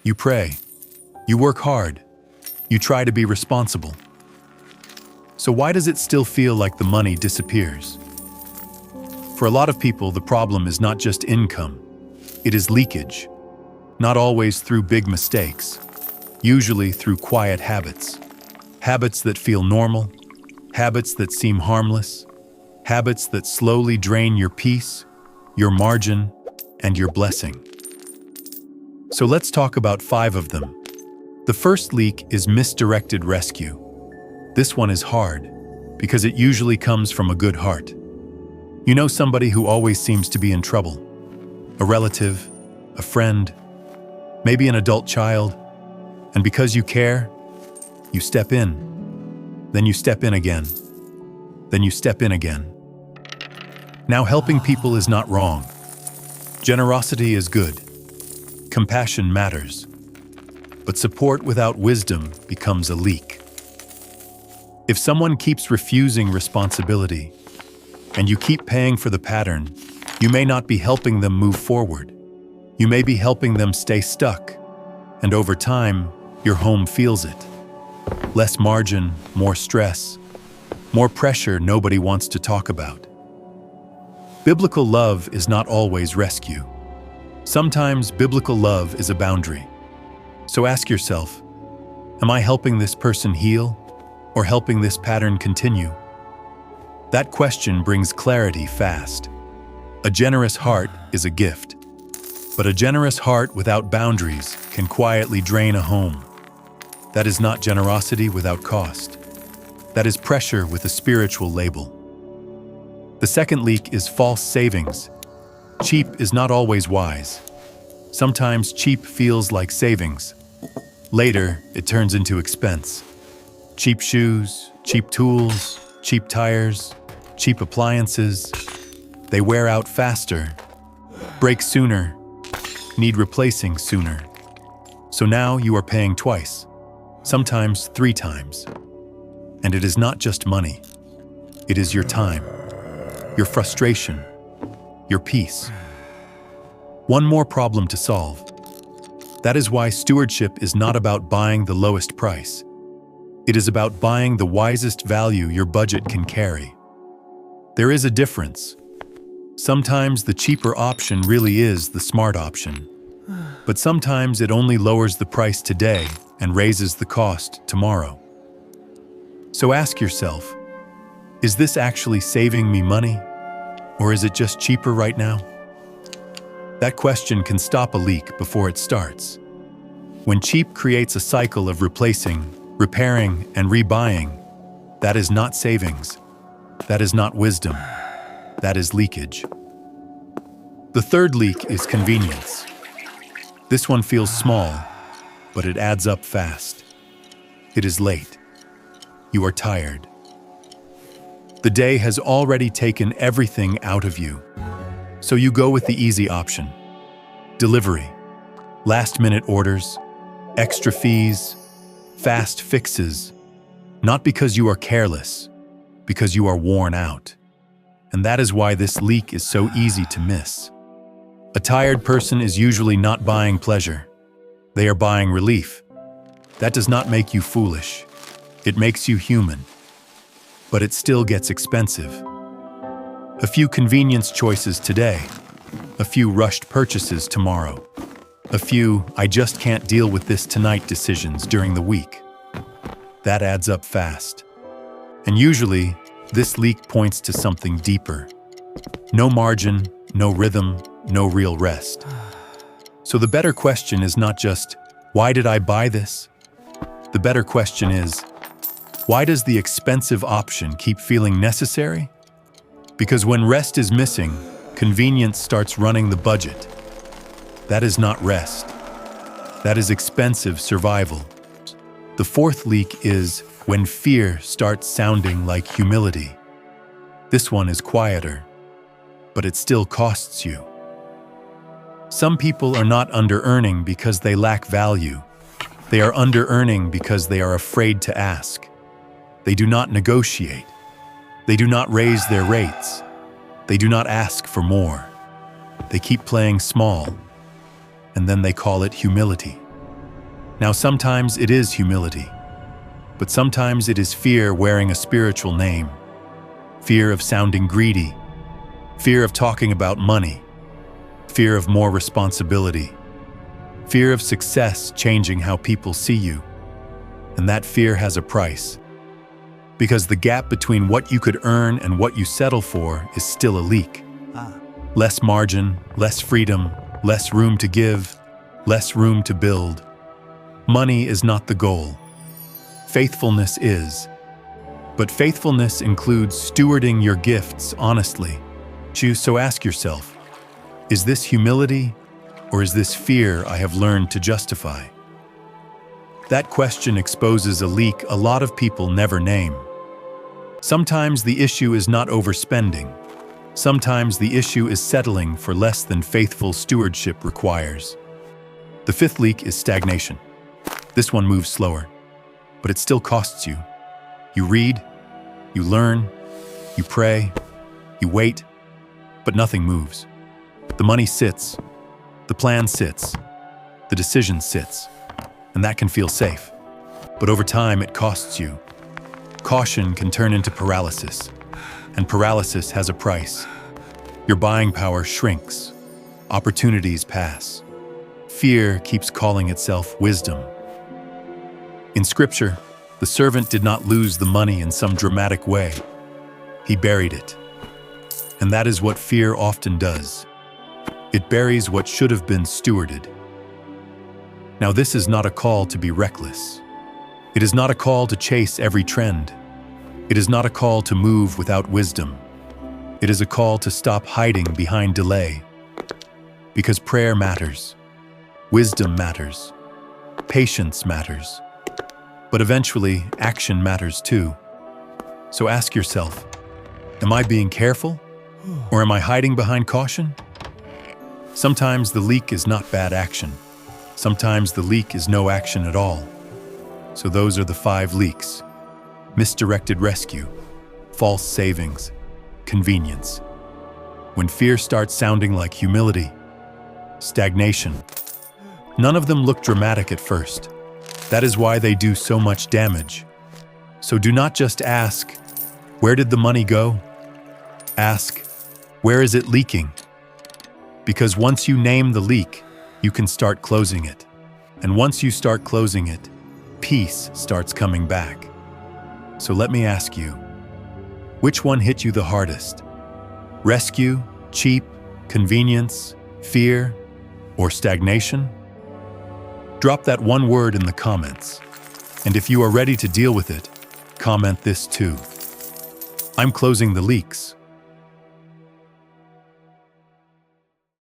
You pray. You work hard. You try to be responsible. So why does it still feel like the money disappears? For a lot of people, the problem is not just income. It is leakage. Not always through big mistakes. Usually through quiet habits. Habits that feel normal. Habits that seem harmless. Habits that slowly drain your peace, your margin, and your blessing. So let's talk about 5 of them. The first leak is misdirected rescue. This one is hard because it usually comes from a good heart. You know somebody who always seems to be in trouble. A relative, a friend, maybe an adult child. And because you care, you step in. Then you step in again. Then you step in again. Now helping people is not wrong. Generosity is good. Compassion matters. But support without wisdom becomes a leak. If someone keeps refusing responsibility, and you keep paying for the pattern, you may not be helping them move forward. You may be helping them stay stuck. And over time, your home feels it. Less margin, more stress, more pressure nobody wants to talk about. Biblical love is not always rescue. Sometimes biblical love is a boundary. So ask yourself, am I helping this person heal or helping this pattern continue? That question brings clarity fast. A generous heart is a gift, but a generous heart without boundaries can quietly drain a home. That is not generosity without cost. That is pressure with a spiritual label. The second leak is false savings. Cheap is not always wise. Sometimes cheap feels like savings. Later, it turns into expense. Cheap shoes, cheap tools, cheap tires, cheap appliances. They wear out faster, break sooner, need replacing sooner. So now you are paying twice, sometimes 3 times. And it is not just money. It is your time, your frustration, your peace. One more problem to solve. That is why stewardship is not about buying the lowest price. It is about buying the wisest value your budget can carry. There is a difference. Sometimes the cheaper option really is the smart option. But sometimes it only lowers the price today and raises the cost tomorrow. So ask yourself, is this actually saving me money? Or is it just cheaper right now? That question can stop a leak before it starts. When cheap creates a cycle of replacing, repairing, and rebuying, that is not savings. That is not wisdom. That is leakage. The third leak is convenience. This one feels small, but it adds up fast. It is late. You are tired. The day has already taken everything out of you. So you go with the easy option. Delivery, last-minute orders, extra fees, fast fixes. Not because you are careless, because you are worn out. And that is why this leak is so easy to miss. A tired person is usually not buying pleasure. They are buying relief. That does not make you foolish. It makes you human. But it still gets expensive. A few convenience choices today. A few rushed purchases tomorrow. A few "I just can't deal with this tonight" decisions during the week. That adds up fast. And usually, this leak points to something deeper. No margin, no rhythm, no real rest. So the better question is not just, why did I buy this? The better question is, why does the expensive option keep feeling necessary? Because when rest is missing, convenience starts running the budget. That is not rest. That is expensive survival. The fourth leak is when fear starts sounding like humility. This one is quieter, but it still costs you. Some people are not under-earning because they lack value. They are under-earning because they are afraid to ask. They do not negotiate. They do not raise their rates. They do not ask for more. They keep playing small, and then they call it humility. Now, sometimes it is humility, but sometimes it is fear wearing a spiritual name. Fear of sounding greedy, fear of talking about money, fear of more responsibility, fear of success changing how people see you. And that fear has a price, because the gap between what you could earn and what you settle for is still a leak. Less margin, less freedom, less room to give, less room to build. Money is not the goal. Faithfulness is. But faithfulness includes stewarding your gifts honestly. So ask yourself, is this humility or is this fear I have learned to justify? That question exposes a leak a lot of people never name. Sometimes the issue is not overspending. Sometimes the issue is settling for less than faithful stewardship requires. The fifth leak is stagnation. This one moves slower, but it still costs you. You read, you learn, you pray, you wait, but nothing moves. The money sits, the plan sits, the decision sits, and that can feel safe. But over time, it costs you. Caution can turn into paralysis, and paralysis has a price. Your buying power shrinks. Opportunities pass. Fear keeps calling itself wisdom. In Scripture, the servant did not lose the money in some dramatic way. He buried it. And that is what fear often does. It buries what should have been stewarded. Now, this is not a call to be reckless. It is not a call to chase every trend. It is not a call to move without wisdom. It is a call to stop hiding behind delay. Because prayer matters. Wisdom matters. Patience matters. But eventually, action matters too. So ask yourself, am I being careful? Or am I hiding behind caution? Sometimes the leak is not bad action. Sometimes the leak is no action at all. So those are the 5 leaks: misdirected rescue, false savings, convenience. When fear starts sounding like humility, stagnation. None of them look dramatic at first. That is why they do so much damage. So do not just ask, where did the money go? Ask, where is it leaking? Because once you name the leak, you can start closing it. And once you start closing it, peace starts coming back. So let me ask you, which one hit you the hardest? Rescue, cheap, convenience, fear, or stagnation? Drop that one word in the comments. And if you are ready to deal with it, comment this too: I'm closing the leaks.